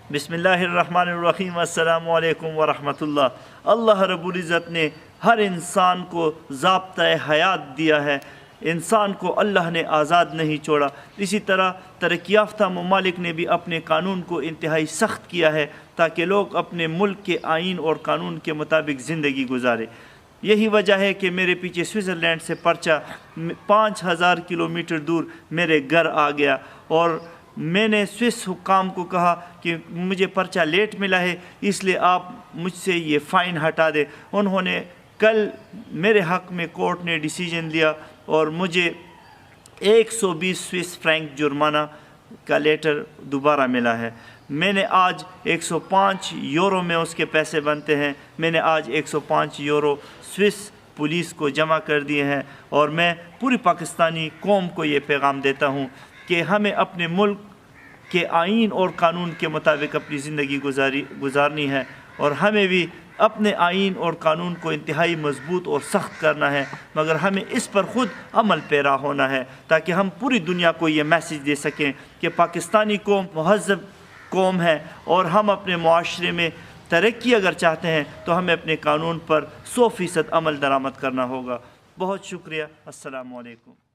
बिस्मिल्लाहिर्रहमानिर्रहीम, अस्सलामु अलैकुम वरहमतुल्लाह। अल्लाह रब्बुल इज़्ज़त ने हर इंसान को ज़ाब्ता हयात दिया है, इंसान को अल्लाह ने आज़ाद नहीं छोड़ा। इसी तरह तरक्की याफ्ता ममालिक ने भी अपने कानून को इंतहाई सख्त किया है ताकि लोग अपने मुल्क के आइन और कानून के मुताबिक ज़िंदगी गुजारें। यही वजह है कि मेरे पीछे स्विट्ज़रलैंड से पर्चा 5000 किलोमीटर दूर मेरे घर आ गया और मैंने स्विस हुक्काम को कहा कि मुझे पर्चा लेट मिला है, इसलिए आप मुझसे ये फ़ाइन हटा दें। उन्होंने कल मेरे हक़ में कोर्ट ने डिसीजन लिया और मुझे 120 स्विस फ्रैंक जुर्माना का लेटर दोबारा मिला है। मैंने आज 105 यूरो में उसके पैसे बनते हैं, मैंने आज 105 यूरो स्विस पुलिस को जमा कर दिए हैं। और मैं पूरी पाकिस्तानी कौम को ये पैगाम देता हूँ कि हमें अपने मुल्क के आइन और कानून के मुताबिक अपनी ज़िंदगी गुजारनी है और हमें भी अपने आइन और कानून को इंतहाई मजबूत और सख्त करना है, मगर हमें इस पर ख़ुद अमल पैरा होना है ताकि हम पूरी दुनिया को ये मैसेज दे सकें कि पाकिस्तानी कौम महज़्ज़ब कौम है और हम अपने मुआशरे में तरक्की अगर चाहते हैं तो हमें अपने कानून पर 100% अमल दरामद करना होगा। बहुत शुक्रिया। अस्सलामु अलैकुम।